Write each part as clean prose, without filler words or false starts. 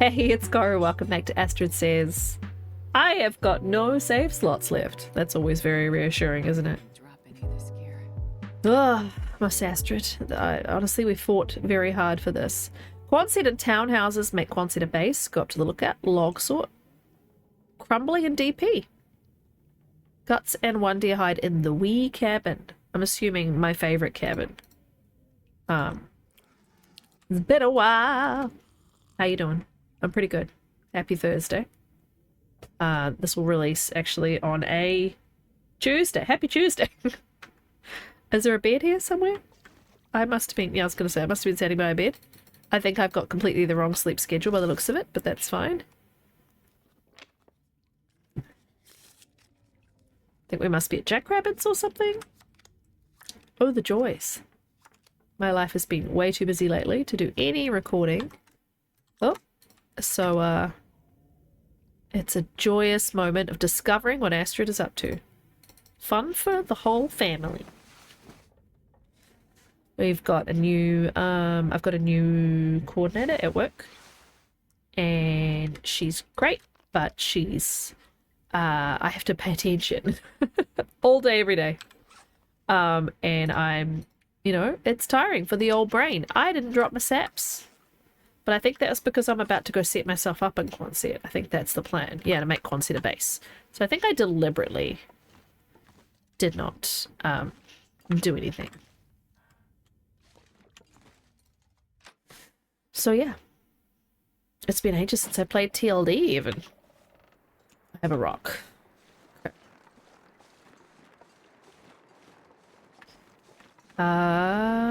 Hey, it's Koru. Welcome back to Astrid Says. I have got no save slots left. That's always very reassuring, isn't it? Ugh, Miss Astrid. Honestly, we fought very hard for this. Quonset townhouses make Quonset a base. Go up to the lookout. Log sort. Crumbling and DP. Guts and one deer hide in the wee cabin. I'm assuming my favorite cabin. It's been a while. How you doing? I'm pretty good. Happy Thursday. This will release actually on a Tuesday. Happy Tuesday. Is there a bed here somewhere? I must have been, yeah, I was going to say, I must have been standing by a bed. I think I've got completely the wrong sleep schedule by the looks of it, but that's fine. I think we must be at Jackrabbits or something. Oh, the joys. My life has been way too busy lately to do any recording. Oh, so, it's a joyous moment of discovering what Astrid is up to. Fun for the whole family. We've got a new, I've got a new coordinator at work. And she's great, but she's, I have to pay attention all day, every day. And I'm, you know, it's tiring for the old brain. I didn't drop my saps. But I think that was because I'm about to go set myself up in Quonset. I think that's the plan. Yeah, to make Quonset a base. So I think I deliberately did not do anything. So yeah. It's been ages since I played TLD even. I have a rock. Okay.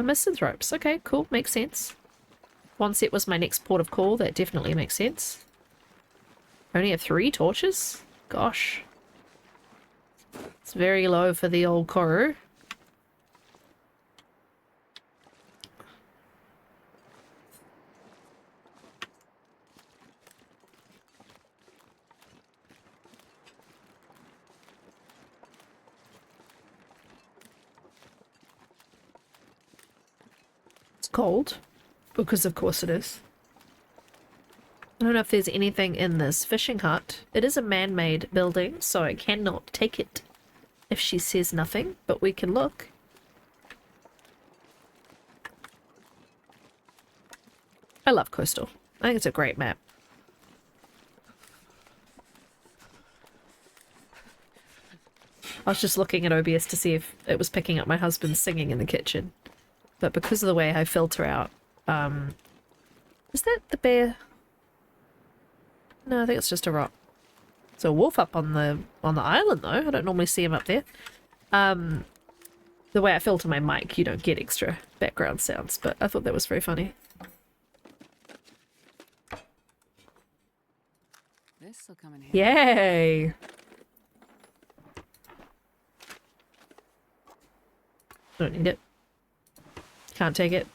Misanthropes. Okay, cool. Makes sense. Quonset was my next port of call. That definitely makes sense. I only have 3 torches? Gosh. It's very low for the old Koru. It's cold. Because of course it is. I don't know if there's anything in this fishing hut. It is a man-made building, so I cannot take it if she says nothing, but we can look. I love Coastal. I think it's a great map. I was just looking at OBS to see if it was picking up my husband singing in the kitchen. But because of the way I filter out, is that the bear? No, I think it's just a rock. It's a wolf up on the island though. I don't normally see him up there. The way I filter my mic, you don't get extra background sounds, but I thought that was very funny. This'll come in handy. Yay! Don't need it. Can't take it.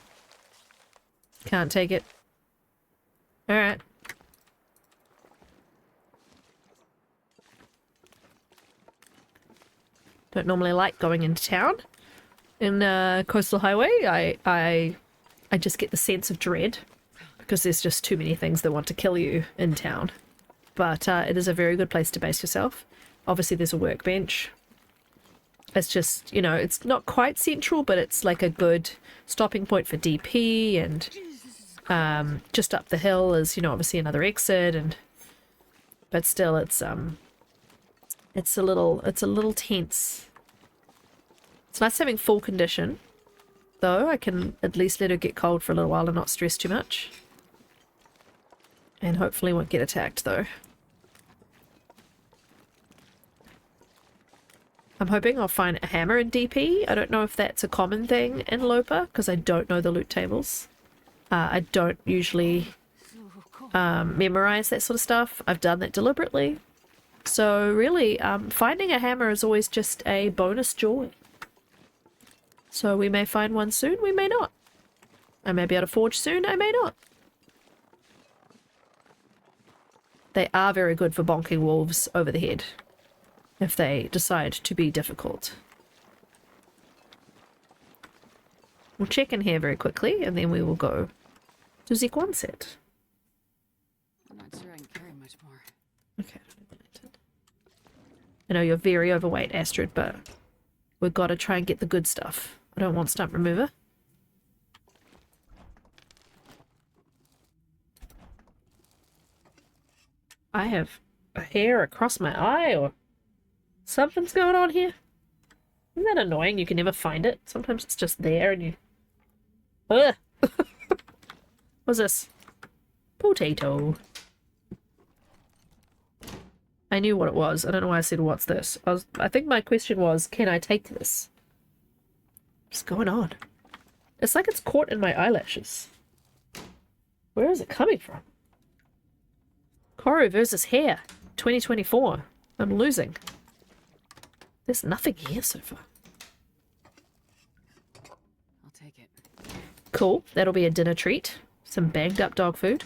Can't take it. Alright. Don't normally like going into town. In Coastal Highway, I just get the sense of dread. Because there's just too many things that want to kill you in town. But it is a very good place to base yourself. Obviously there's a workbench. It's just, you know, it's not quite central, but it's like a good stopping point for DP, and just up the hill is, you know, obviously another exit, and but still it's a little tense. It's nice having full condition, though. I can at least let her get cold for a little while and not stress too much. And hopefully won't get attacked though. I'm hoping I'll find a hammer in DP. I don't know if that's a common thing in Loper, because I don't know the loot tables. I don't usually memorize that sort of stuff. I've done that deliberately. So really, finding a hammer is always just a bonus joy. So we may find one soon, we may not. I may be able to forge soon, I may not. They are very good for bonking wolves over the head. If they decide to be difficult. We'll check in here very quickly, and then we will go to the Quonset. I'm not sure I can carry much more. Okay. I know you're very overweight, Astrid, but we've got to try and get the good stuff. I don't want stump remover. I have a hair across my eye, or something's going on here. Isn't that annoying? You can never find it. Sometimes it's just there and you... Ugh! What's this? Potato. I knew what it was. I don't know why I said, what's this? I think my question was, can I take this? What's going on? It's like it's caught in my eyelashes. Where is it coming from? Koru versus hair. 2024. I'm losing. There's nothing here so far. I'll take it. Cool. That'll be a dinner treat. Some banged up dog food.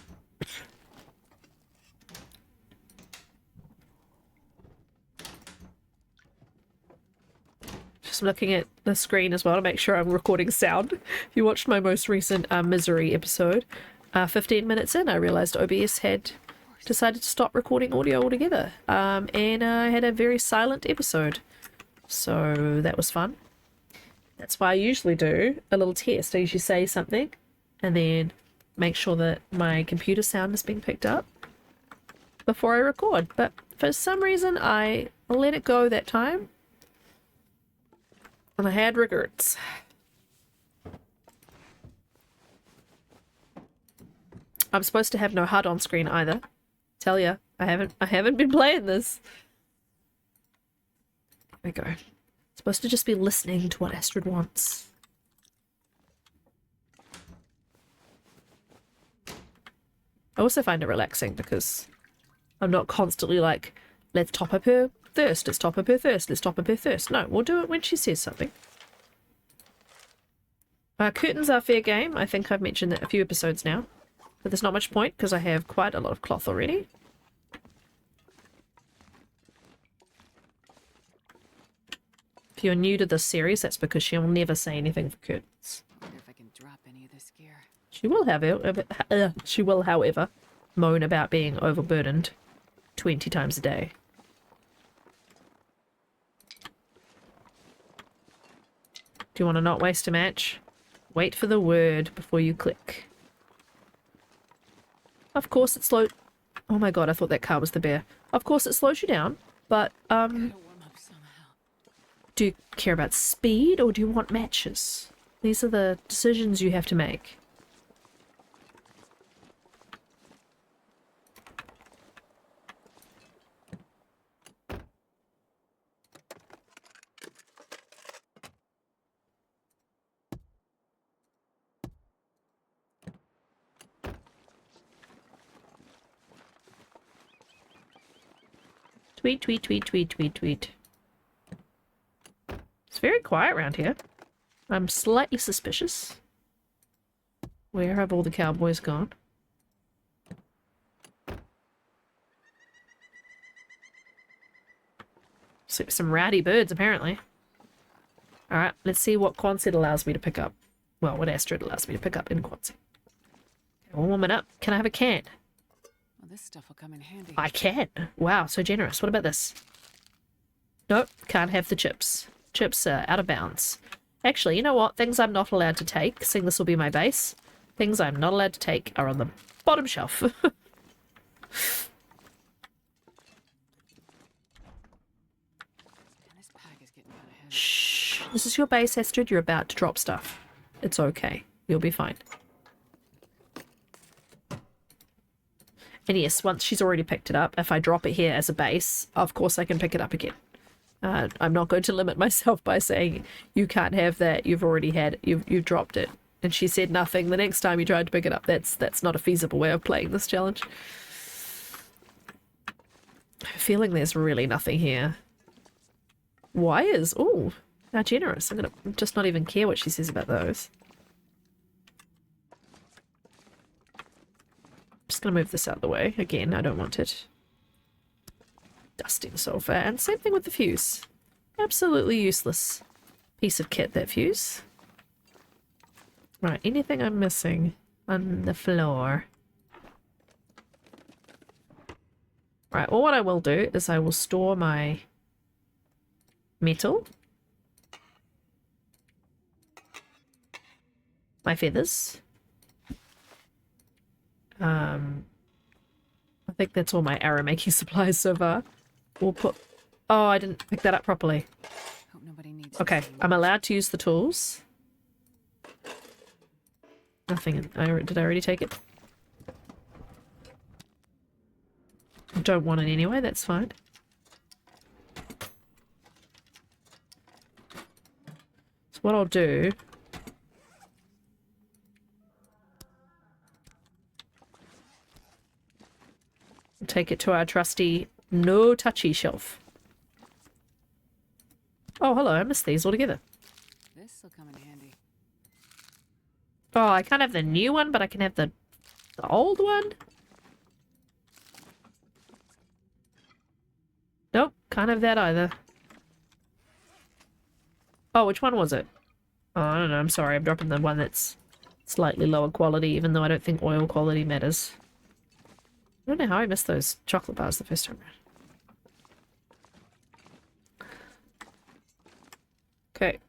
Just looking at the screen as well to make sure I'm recording sound. If you watched my most recent Misery episode, 15 minutes in, I realized OBS had decided to stop recording audio altogether. And I had a very silent episode. So that was fun. That's why I usually do a little test. I usually say something and then make sure that my computer sound is being picked up before I record. But for some reason, I let it go that time. And I had regrets. I'm supposed to have no HUD on screen either. Tell ya, I haven't been playing this. There we go. Supposed to just be listening to what Astrid wants. I also find it relaxing because I'm not constantly like, let's top up her thirst, let's top up her thirst, let's top up her thirst. No, we'll do it when she says something. Curtains are fair game. I think I've mentioned that a few episodes now. But there's not much point because I have quite a lot of cloth already. If you're new to this series, that's because she'll never say anything for curtains. I wonder if I can drop any of this gear. She will, however, moan about being overburdened 20 times a day. Do you want to not waste a match? Wait for the word before you click. Of course it slow... Oh my god, I thought that car was the bear. Of course it slows you down, but, Gotta warm up somehow. do you care about speed or do you want matches? These are the decisions you have to make. Tweet, tweet, tweet, tweet, tweet, tweet. It's very quiet around here. I'm slightly suspicious. Where have all the cowboys gone? Some rowdy birds, apparently. Alright, let's see what Quonset allows me to pick up. Well, what Astrid allows me to pick up in Quonset. Okay, we'll warm it up. Can I have a can? Well, this stuff will come in handy. I can. Wow, so generous. What about this? Nope, can't have the chips. Chips are out of bounds. Actually, you know what? Things I'm not allowed to take, seeing this will be my base, things I'm not allowed to take are on the bottom shelf. This pack is getting kind of heavy. Shh. This is your base, Astrid. You're about to drop stuff. It's okay. You'll be fine. And yes, once she's already picked it up, if I drop it here as a base, of course I can pick it up again. I'm not going to limit myself by saying, you can't have that, you've already had it, you've dropped it. And she said nothing the next time you tried to pick it up. That's not a feasible way of playing this challenge. I have a feeling there's really nothing here. Wires? Oh, how generous. I'm gonna just not even care what she says about those. Just gonna move this out of the way. Again, I don't want it. Dusting sofa, and same thing with the fuse. Absolutely useless piece of kit, that fuse. Right, anything I'm missing on the floor? Right, well, what I will do is I will store my metal, my feathers. I think that's all my arrow making supplies so far. We'll put... Oh, I didn't pick that up properly. Hope nobody needs Okay, this I'm anymore. allowed to use the tools. Nothing. Did I already take it? I don't want it anyway, that's fine. So what I'll do... I'll take it to our trusty no touchy shelf. Oh, hello, I missed these altogether. This'll come in handy. Oh, I can't have the new one, but I can have the old one? Nope, can't have that either. Oh, which one was it? Oh, I don't know, I'm sorry, I'm dropping the one that's slightly lower quality, even though I don't think oil quality matters. I don't know how I missed those chocolate bars the first time around. Okay.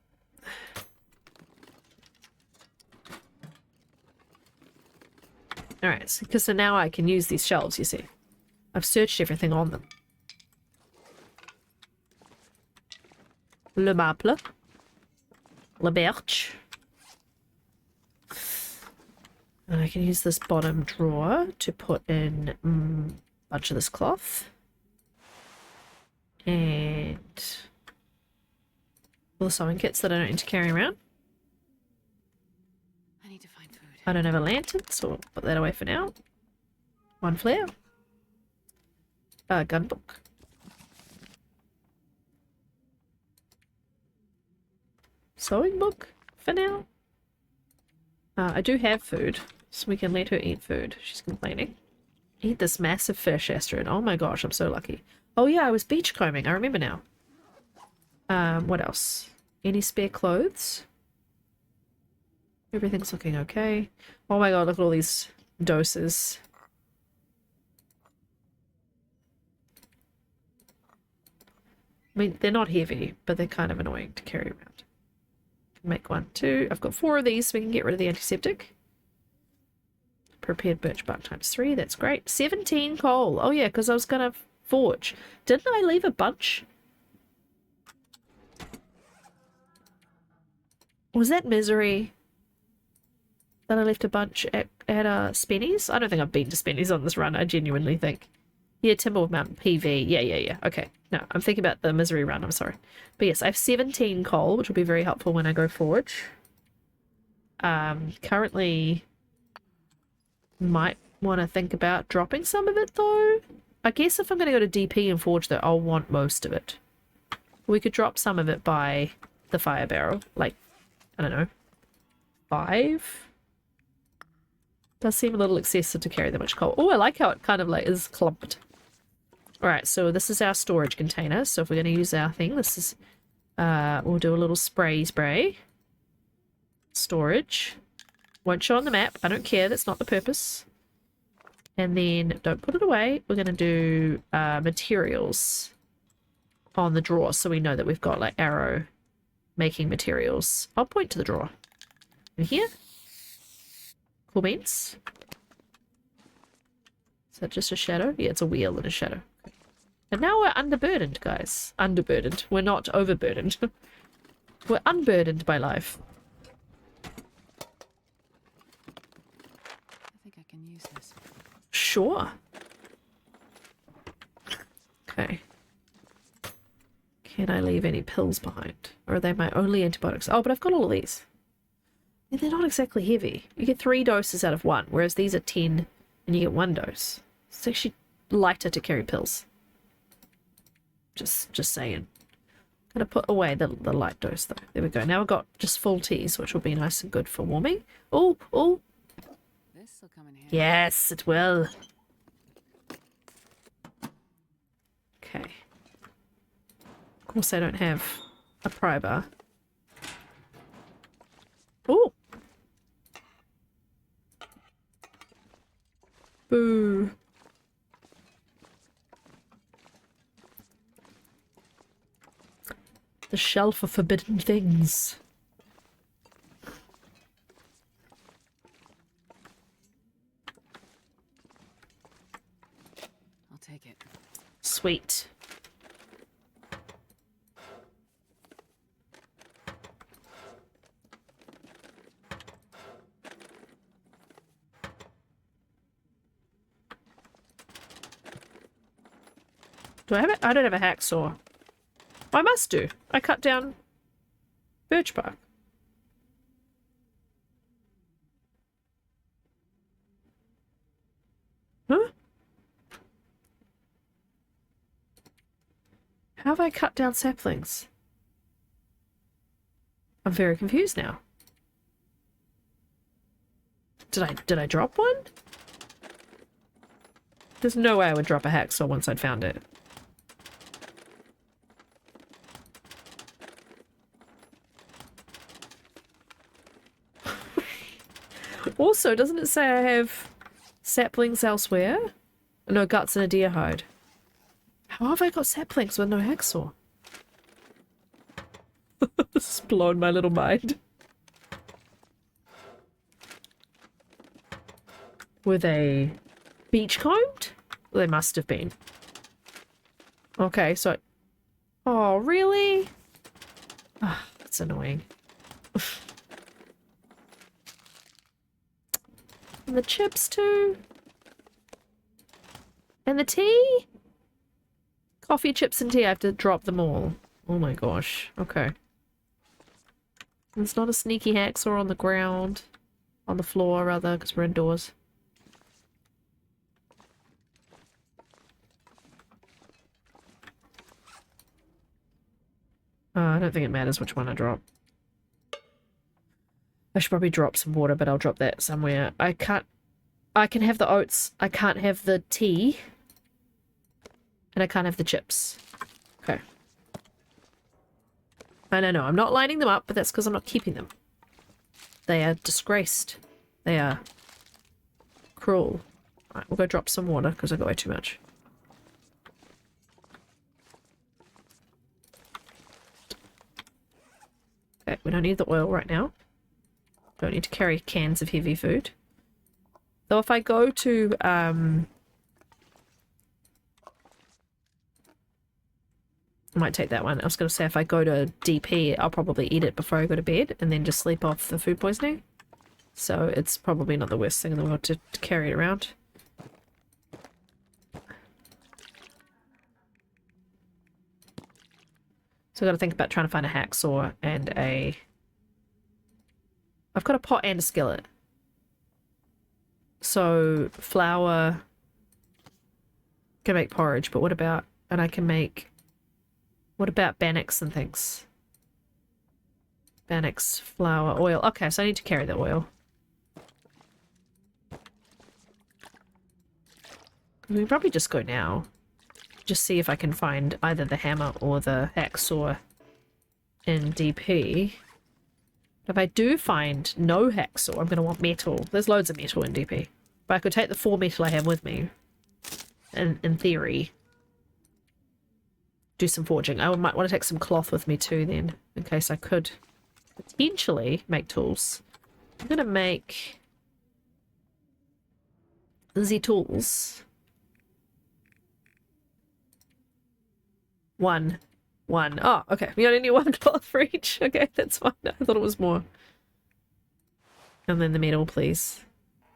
Alright, so now I can use these shelves, you see. I've searched everything on them. Le Maple. Le Berche. And I can use this bottom drawer to put in a bunch of this cloth. And all the sewing kits that I don't need to carry around. I need to find food. I don't have a lantern, so we'll put that away for now. One flare. A gun book. Sewing book for now. I do have food, so we can let her eat food. She's complaining. Eat this massive fish, Astrid. Oh my gosh, I'm so lucky. Oh yeah, I was beachcombing. I remember now. What else? Any spare clothes? Everything's looking okay. Oh my god, look at all these doses. I mean, they're not heavy, but they're kind of annoying to carry around. Make one, two. I've got 4 of these, so we can get rid of the antiseptic. Prepared birch bark ×3. That's great. 17 coal. Oh yeah, because I was going to forge. Didn't I leave a bunch? Was that Misery that I left a bunch at Spenny's? I don't think I've been to Spenny's on this run. I genuinely think. Yeah, Timberwolf Mountain PV. Yeah. Okay. No, I'm thinking about the Misery run. I'm sorry. But yes, I have 17 coal, which will be very helpful when I go forge. Currently might want to think about dropping some of it, though. I guess if I'm going to go to DP and forge, though, I'll want most of it. We could drop some of it by the fire barrel. Like, I don't know, 5? Does seem a little excessive to carry that much coal. Oh, I like how it kind of like is clumped. Alright, so this is our storage container. So if we're going to use our thing, this is... we'll do a little spray. Storage. Won't show on the map. I don't care. That's not the purpose. And then don't put it away. We're going to do materials on the drawer so we know that we've got like arrow making materials. I'll point to the drawer. In here. Cool beans. Is that just a shadow? Yeah, it's a wheel and a shadow. And now we're underburdened, guys. Underburdened. We're not overburdened. We're unburdened by life. I think I can use this. Sure. Okay. Can I leave any pills behind? Or are they my only antibiotics? Oh, but I've got all of these. Yeah, they're not exactly heavy. You get 3 doses out of 1, whereas these are 10 and you get 1 dose. It's actually lighter to carry pills. Just saying. Gonna put away the light dose though. There we go. Now I've got just full teas, which will be nice and good for warming. Oh. This'll come in handy. Yes, it will. Okay. Of course I don't have a pry bar. Oh. Boo. shelf of forbidden things. I'll take it. Sweet. Do I have it? I don't have a hacksaw. I must do. I cut down birch bark. Huh? How have I cut down saplings? I'm very confused now. Did I drop one? There's no way I would drop a hacksaw once I'd found it. Also, doesn't it say I have saplings elsewhere? No, guts and a deer hide. How have I got saplings with no hacksaw? This has blown my little mind. Were they beachcombed? They must have been. Okay, so... Oh, really? Ah, that's annoying. And the chips too? And the tea? Coffee, chips, and tea. I have to drop them all. Oh my gosh. Okay. There's not a sneaky hacksaw on the ground. On the floor, rather, because we're indoors. I don't think it matters which one I drop. I should probably drop some water, but I'll drop that somewhere. I can have the oats. I can't have the tea. And I can't have the chips. Okay. I don't know. I'm not lining them up, but that's because I'm not keeping them. They are disgraced. They are cruel. Right, we'll go drop some water because I got way too much. Okay, we don't need the oil right now. Don't need to carry cans of heavy food. Though if I go to, I might take that one. I was going to say if I go to DP, I'll probably eat it before I go to bed and then just sleep off the food poisoning. So it's probably not the worst thing in the world to carry it around. So I've got to think about trying to find a hacksaw and a... I've got a pot and a skillet. So flour can make porridge, but what about... And I can make... What about bannocks and things? Bannocks, flour, oil. Okay, so I need to carry the oil. We can probably just go now. Just see if I can find either the hammer or the hacksaw in DP. If I do find no hacksaw, I'm going to want metal. There's loads of metal in DP. But I could take the 4 metal I have with me. In theory. Do some forging. I might want to take some cloth with me too then. In case I could potentially make tools. I'm going to make... the tools. One. Oh, okay. We only need 1 cloth for each. Okay, that's fine. I thought it was more. And then the metal, please.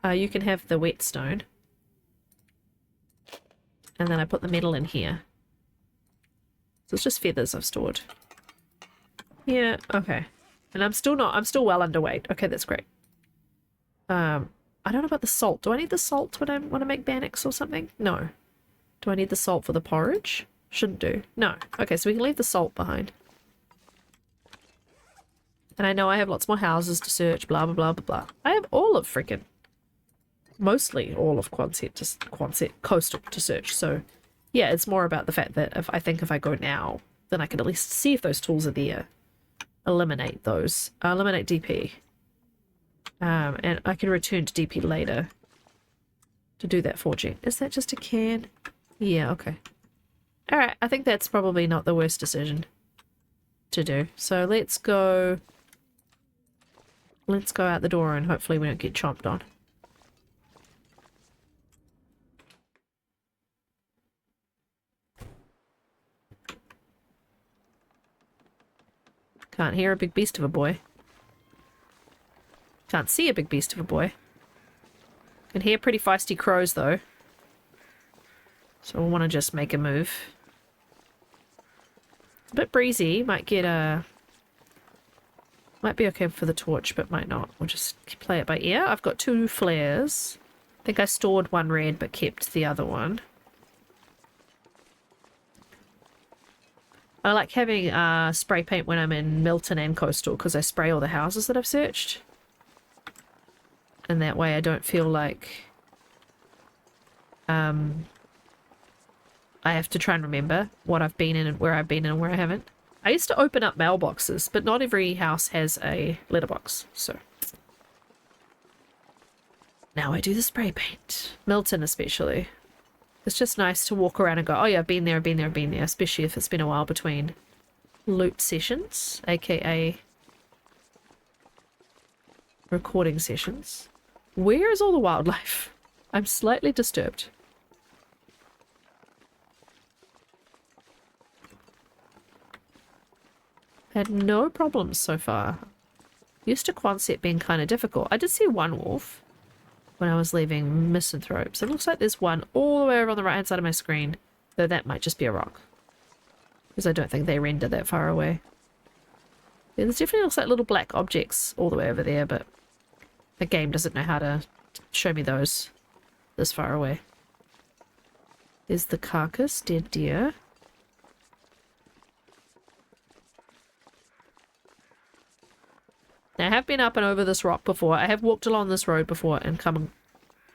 You can have the whetstone. And then I put the metal in here. So it's just feathers I've stored. Yeah, okay. And I'm still well underweight. Okay, that's great. I don't know about the salt. Do I need the salt when I want to make bannocks or something? No. Do I need the salt for the porridge? Shouldn't do. No. Okay, so we can leave the salt behind. And I know I have lots more houses to search, blah, blah, blah, blah, blah. I have all of freaking... Mostly all of Quonset coastal to search. So, yeah, it's more about the fact that if I go now, then I can at least see if those tools are there. Eliminate those. Eliminate DP. And I can return to DP later to do that forging. Is that just a can? Yeah, okay. Alright, I think that's probably not the worst decision. to do. So let's go... Let's go out the door and hopefully we don't get chomped on. Can't hear a big beast of a boy. Can't see a big beast of a boy. Can hear pretty feisty crows though. So I want to just make a move. It's a bit breezy. Might get a... Might be okay for the torch, but might not. We'll just play it by ear. I've got 2 flares. I think I stored 1 red but kept the other one. I like having spray paint when I'm in Milton and Coastal because I spray all the houses that I've searched. And that way I don't feel like I have to try and remember what I've been in and where I've been and where I haven't. I used to open up mailboxes, but not every house has a letterbox, so. Now I do the spray paint. Milton especially. It's just nice to walk around and go, oh yeah, I've been there, I've been there, I've been there, especially if it's been a while between loot sessions, aka recording sessions. Where is all the wildlife? I'm slightly disturbed. Had no problems so far. Used to Quonset being kind of difficult. I did see 1 wolf when I was leaving Misanthropes. It looks like there's one all the way over on the right hand side of my screen, though that might just be a rock. Because I don't think they render that far away. Yeah, there's definitely looks like little black objects all the way over there, but the game doesn't know how to show me those this far away. There's the carcass, dead deer. Now, I have been up and over this rock before. I have walked along this road before and come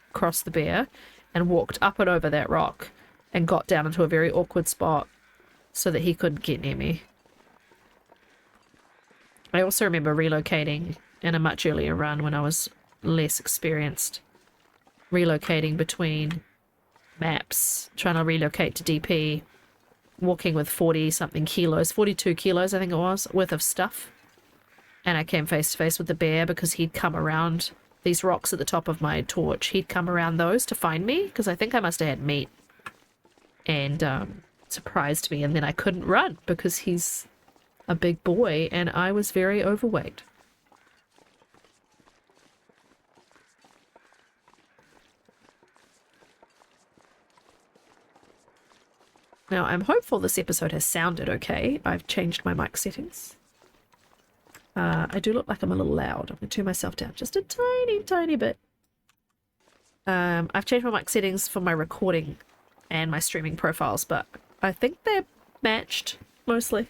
across the bear and walked up and over that rock and got down into a very awkward spot so that he couldn't get near me. I also remember relocating in a much earlier run when I was less experienced. Relocating between maps, trying to relocate to DP, walking with 40 something kilos, 42 kilos I think it was, worth of stuff. And I came face to face with the bear because he'd come around these rocks at the top of my torch. He'd come around those to find me because I think I must have had meat. And surprised me, and then I couldn't run because he's a big boy and I was very overweight. Now, I'm hopeful this episode has sounded okay. I've changed my mic settings. I do look like I'm a little loud. I'm going to turn myself down just a tiny, tiny bit. I've changed my mic settings for my recording and my streaming profiles, but I think they're matched, mostly.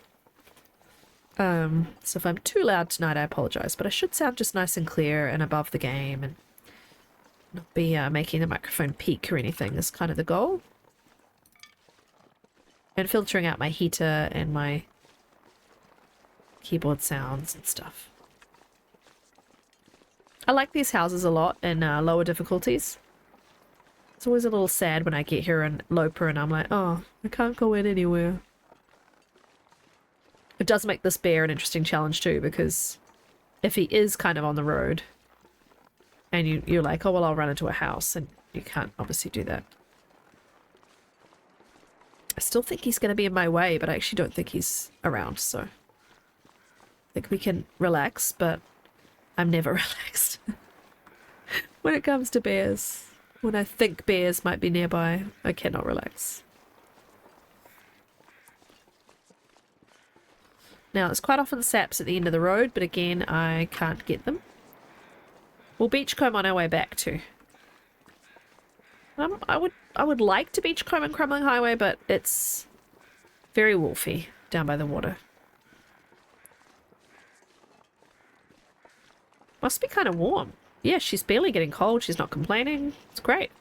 So if I'm too loud tonight, I apologize, but I should sound just nice and clear and above the game and not be making the microphone peak or anything is kind of the goal. And filtering out my heater and my keyboard sounds and stuff. I like these houses a lot in lower difficulties. It's always a little sad when I get here in Loper and I'm like, oh, I can't go in anywhere. It does make this bear an interesting challenge too, because if he is kind of on the road and you're like, oh, well, I'll run into a house, and you can't obviously do that. I still think he's going to be in my way, but I actually don't think he's around, so I think we can relax, but I'm never relaxed. When it comes to bears, when I think bears might be nearby, I cannot relax. Now, there's quite often saps at the end of the road, but again, I can't get them. We'll beachcomb on our way back too. I would like to beachcomb and Crumbling Highway, but it's very wolfy down by the water. Must be kind of warm. Yeah, she's barely getting cold. She's not complaining. It's great.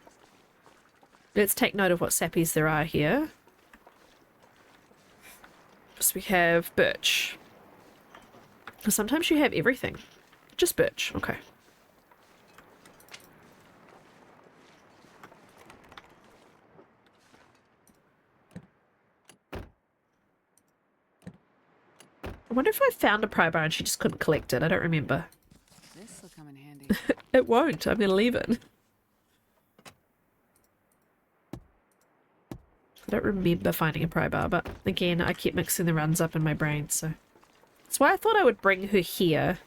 Let's take note of what sappies there are here. So we have birch. Sometimes you have everything. Just birch. Okay. wonder if I found a pry bar and she just couldn't collect it. I don't remember. This'll come in handy. It won't. I'm going to leave it. I don't remember finding a pry bar, but again, I kept mixing the runs up in my brain, so... That's why I thought I would bring her here,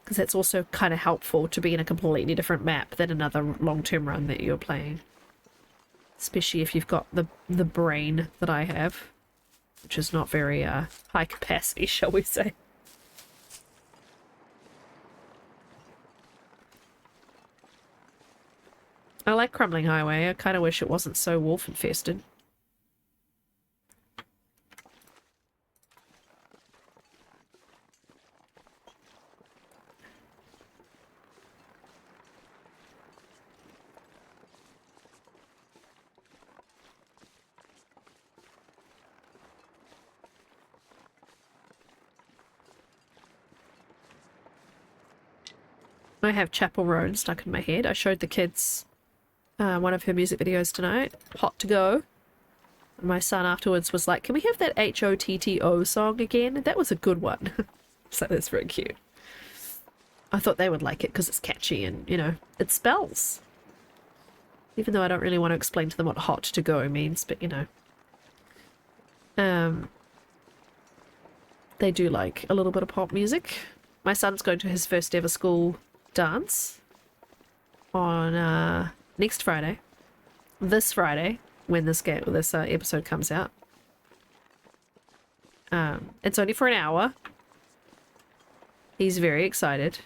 because that's also kind of helpful to be in a completely different map than another long-term run that you're playing. Especially if you've got the brain that I have, which is not very high capacity, shall we say. I like Crumbling Highway. I kind of wish it wasn't so wolf-infested. I have Chapel Roan stuck in my head. I showed the kids one of her music videos tonight, Hot to Go. And my son afterwards was like, can we have that H-O-T-T-O song again? That was a good one. So that's very cute. I thought they would like it because it's catchy and, you know, it spells. Even though I don't really want to explain to them what hot to go means, but, you know. They do like a little bit of pop music. My son's going to his first ever school dance on next Friday. This Friday, when this episode comes out. It's only for an hour. He's very excited.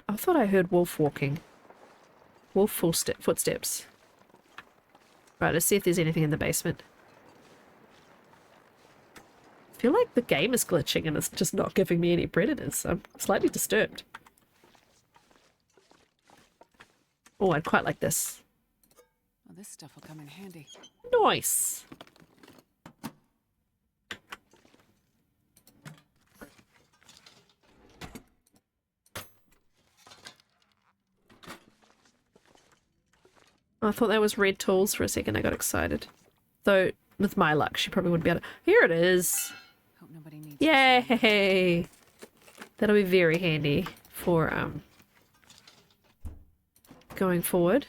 I thought I heard Wolf walking. Wolf footsteps. Right, let's see if there's anything in the basement. I feel like the game is glitching and it's just not giving me any predators. I'm slightly disturbed. Oh, I'd quite like this. Well, this stuff will come in handy. Nice. I thought that was red tools for a second. I got excited. Though, with my luck, she probably wouldn't be able to... Here it is! Hope nobody needs Yay! That'll be very handy for, going forward.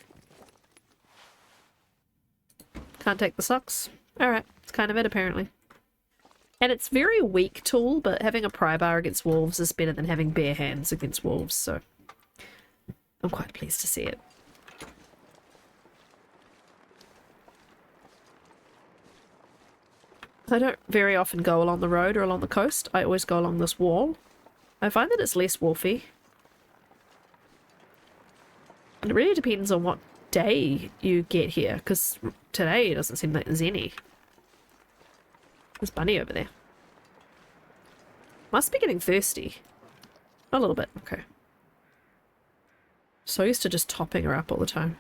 Can't take the socks. Alright, it's kind of it, apparently. And it's very weak tool, but having a pry bar against wolves is better than having bare hands against wolves, so... I'm quite pleased to see it. I don't very often go along the road or along the coast. I always go along this wall. I find that it's less wolfy. And it really depends on what day you get here, because today it doesn't seem like there's any. There's Bunny over there. Must be getting thirsty. A little bit, okay. So used to just topping her up all the time.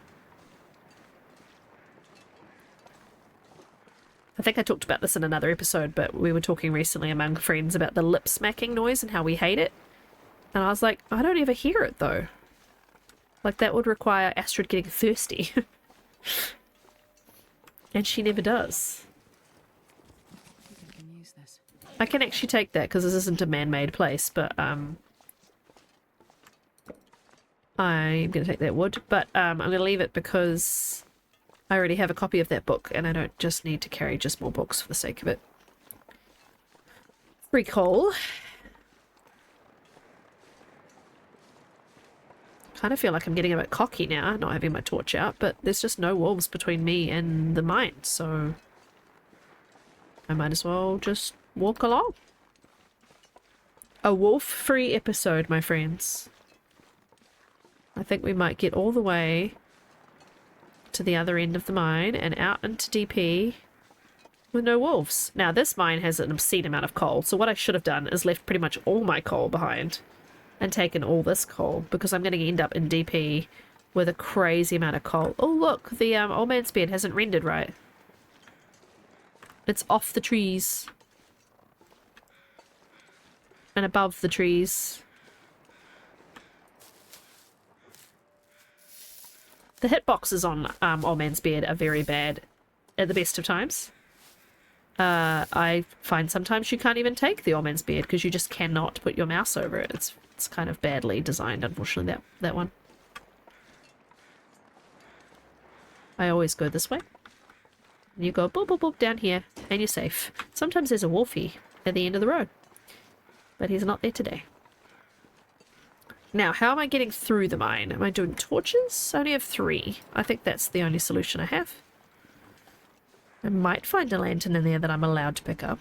I think I talked about this in another episode, but we were talking recently among friends about the lip smacking noise and how we hate it. And I was like, I don't ever hear it though. Like that would require Astrid getting thirsty. And she never does. I can use this. I can actually take that because this isn't a man-made place, but I'm going to take that wood. But I'm going to leave it because I already have a copy of that book and I don't just need to carry just more books for the sake of it. Free coal. Kind of feel like I'm getting a bit cocky now, not having my torch out, but there's just no wolves between me and the mine, so I might as well just walk along. A wolf-free episode, my friends. I think we might get all the way to the other end of the mine and out into DP with no wolves. Now, this mine has an obscene amount of coal, so what I should have done is left pretty much all my coal behind and taken all this coal, because I'm going to end up in DP with a crazy amount of coal. Oh, look, the old man's bed hasn't rendered right. It's off the trees. And above the trees. The hitboxes on Old Man's Bed are very bad. at the best of times. I find sometimes you can't even take the old man's beard because you just cannot put your mouse over it. It's kind of badly designed, unfortunately, that one. I always go this way. You go boop, boop, boop down here, and you're safe. Sometimes there's a wolfie at the end of the road, but he's not there today. Now, how am I getting through the mine? Am I doing torches? I only have 3. I think that's the only solution I have. I might find a lantern in there that I'm allowed to pick up.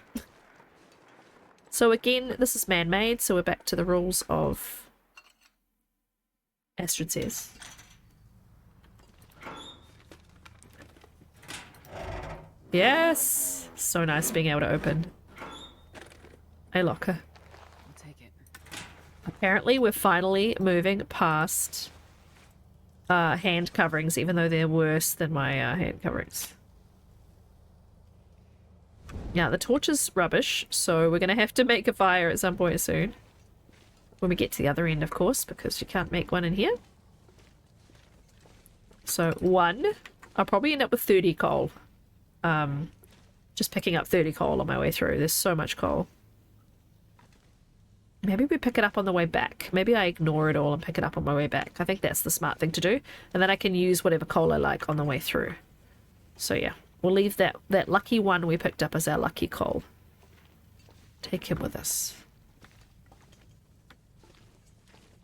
So again, this is man-made, so we're back to the rules of Astrid Says. Yes! So nice being able to open a locker. I'll take it. Apparently we're finally moving past hand coverings, even though they're worse than my hand coverings. Yeah, the torch is rubbish, so we're going to have to make a fire at some point soon. When we get to the other end, of course, because you can't make one in here. So 1, I'll probably end up with 30 coal. Just picking up 30 coal on my way through. There's so much coal. Maybe we pick it up on the way back. Maybe I ignore it all and pick it up on my way back. I think that's the smart thing to do. And then I can use whatever coal I like on the way through. So yeah, we'll leave that lucky 1 we picked up as our lucky coal. Take him with us.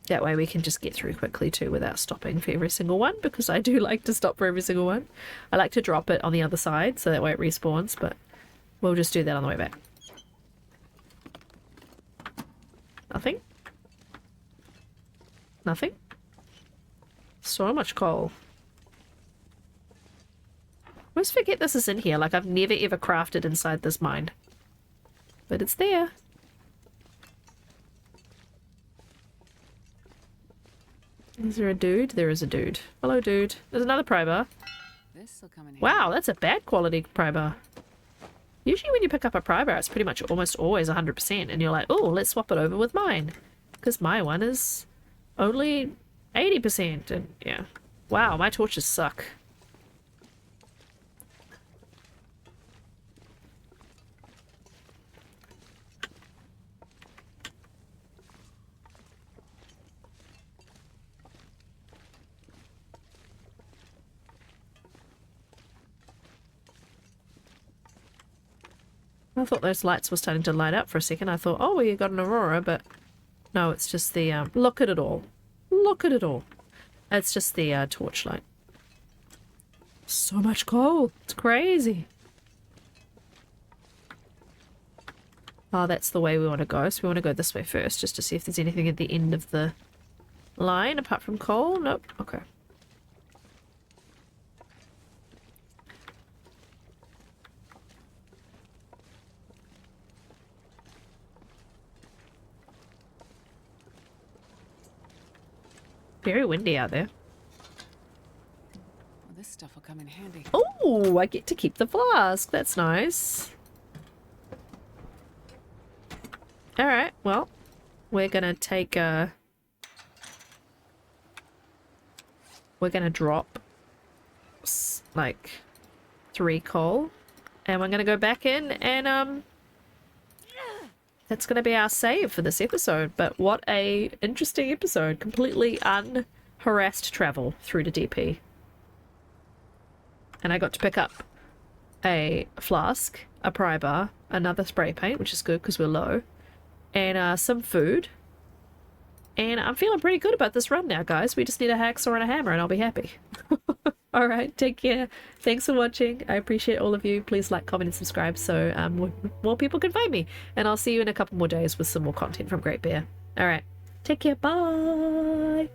That way we can just get through quickly too without stopping for every single one, because I do like to stop for every single one. I like to drop it on the other side so that way it respawns, but we'll just do that on the way back. Nothing? Nothing? So much coal. I always forget this is in here, like I've never ever crafted inside this mine. But it's there. Is there a dude? There is a dude. Hello, dude. There's another pry bar. This'll come in handy. Wow, that's a bad quality pry bar. Usually when you pick up a pry bar, it's pretty much almost always 100%, and you're like, oh, let's swap it over with mine. Because my one is only 80%, and yeah. Wow, my torches suck. I thought those lights were starting to light up for a second. I thought, oh, well, you got an aurora, but no, it's just the, look at it all. Look at it all. It's just the torchlight. So much coal. It's crazy. Oh, that's the way we want to go. So we want to go this way first, just to see if there's anything at the end of the line, apart from coal. Nope. Okay. Very windy out there. Well, this stuff will come in handy. Oh, I get to keep the flask. That's nice. Alright, well, we're gonna take we're gonna drop like 3 coal, and we're gonna go back in and that's going to be our save for this episode. But what a interesting episode. Completely unharassed travel through to DP. And I got to pick up a flask, a pry bar, another spray paint, which is good because we're low, and some food. And I'm feeling pretty good about this run now, guys. We just need a hacksaw and a hammer and I'll be happy. Alright, take care. Thanks for watching. I appreciate all of you. Please like, comment, and subscribe so more people can find me. And I'll see you in a couple more days with some more content from Great Bear. Alright, take care. Bye!